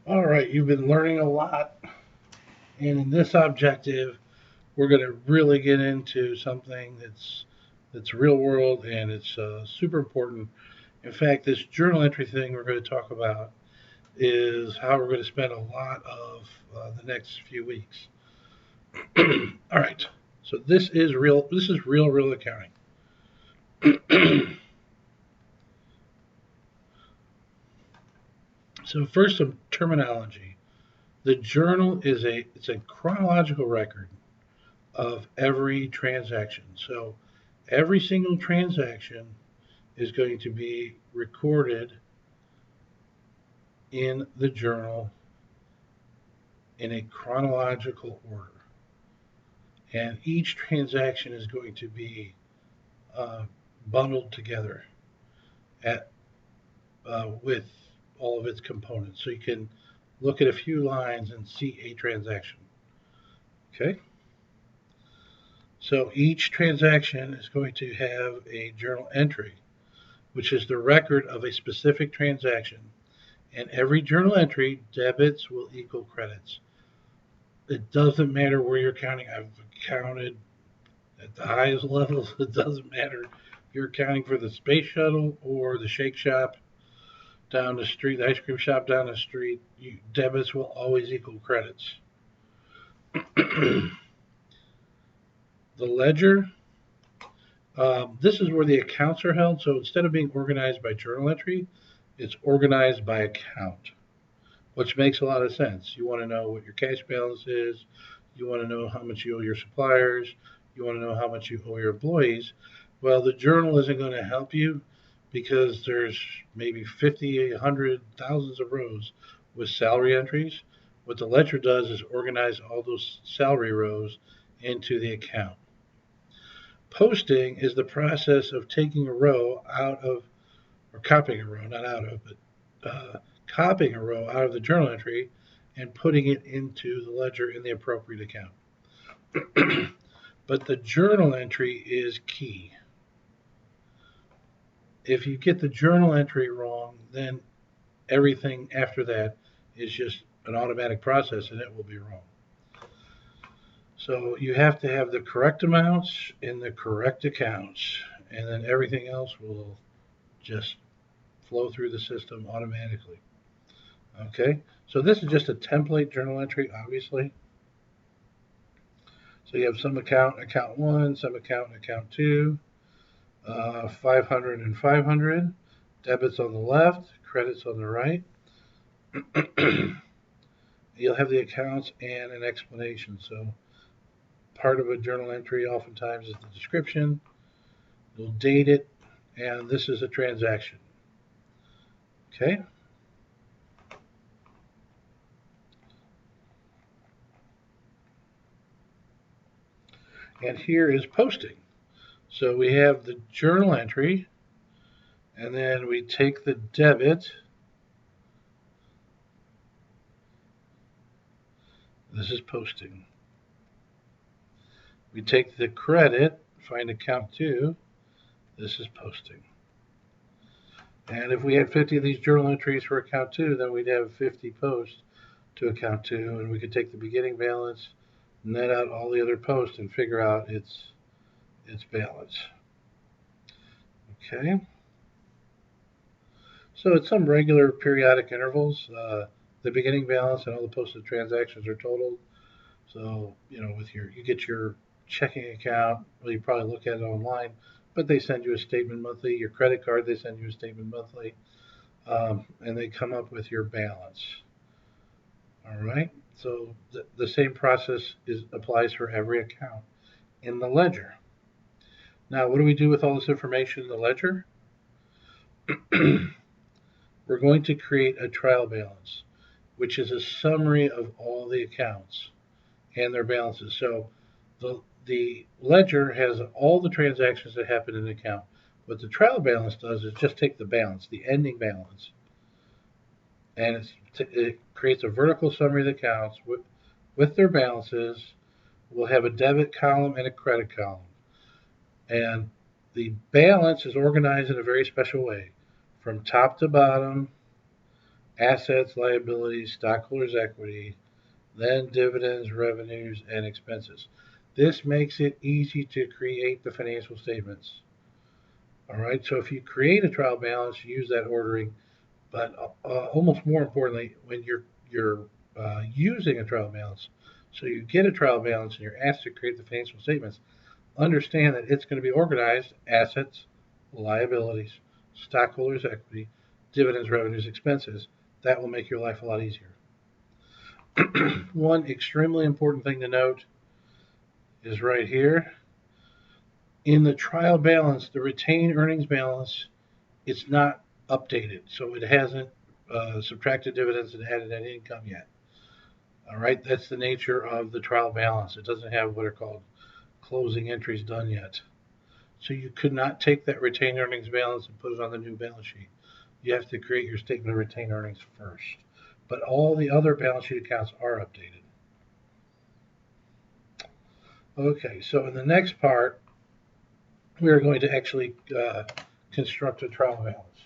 All right, you've been learning a lot, and in this objective, we're going to really get into something that's real world and it's super important. In fact, this journal entry thing we're going to talk about is how we're going to spend a lot of the next few weeks. All right, so this is real. This is real accounting. So first, some terminology. The journal is a chronological record of every transaction. So every single transaction is going to be recorded in the journal in a chronological order. And each transaction is going to be uh, bundled together with all of its components. So you can look at a few lines and see a transaction. Okay? So each transaction is going to have a journal entry, which is the record of a specific transaction. And every journal entry, debits will equal credits. It doesn't matter where you're counting. I've counted at the highest levels. It doesn't matter if you're accounting for the space shuttle or the shake shop down the street, the ice cream shop down the street. Debits will always equal credits. The ledger, this is where the accounts are held. So instead of being organized by journal entry, it's organized by account, which makes a lot of sense. You want to know what your cash balance is. You want to know how much you owe your suppliers. You want to know how much you owe your employees. Well, the journal isn't going to help you because there's maybe 50, 100, thousands of rows with salary entries. What the ledger does is organize all those salary rows into the account. Posting is the process of taking a row out of, or copying a row, not out of, but copying a row out of the journal entry and putting it into the ledger in the appropriate account. But the journal entry is key. If you get the journal entry wrong, then everything after that is just an automatic process and it will be wrong. So you have to have the correct amounts in the correct accounts, and then everything else will just flow through the system automatically. Okay, so this is just a template journal entry, obviously. So you have some account, account one, some account, account two, 500 and 500, debits on the left, credits on the right. You'll have the accounts and an explanation. So part of a journal entry oftentimes is the description. You'll date it, and this is a transaction. Okay? And here is posting. So we have the journal entry, and then we take the debit. This is posting. We take the credit, find account two. This is posting. And if we had 50 of these journal entries for account two, then we'd have 50 posts to account two, and we could take the beginning balance, net out all the other posts, and figure out its balance. Okay. So at some regular periodic intervals, the beginning balance and all the posted transactions are totaled. So with you get your checking account. Well, you probably look at it online, but they send you a statement monthly. Your credit card, they send you a statement monthly, and they come up with your balance. All right. So the same process applies for every account in the ledger. Now, what do we do with all this information in the ledger? We're going to create a trial balance, which is a summary of all the accounts and their balances. So the ledger has all the transactions that happen in an account. What the trial balance does is just take the balance, the ending balance, and it creates a vertical summary of the accounts with their balances. We'll have a debit column and a credit column. And the balance is organized in a very special way. From top to bottom, assets, liabilities, stockholders' equity, then dividends, revenues, and expenses. This makes it easy to create the financial statements. All right, so if you create a trial balance, you use that ordering, but almost more importantly, when you're using a trial balance, so you get a trial balance and you're asked to create the financial statements, understand that it's going to be organized assets, liabilities, stockholders' equity, dividends, revenues, expenses. That will make your life a lot easier. One extremely important thing to note is right here. In the trial balance, the retained earnings balance, it's not updated. So it hasn't subtracted dividends and added net income yet. All right, that's the nature of the trial balance. It doesn't have what are called closing entries done yet. So you could not take that retained earnings balance and put it on the new balance sheet. You have to create your statement of retained earnings first. But all the other balance sheet accounts are updated. Okay, so in the next part, we are going to actually construct a trial balance.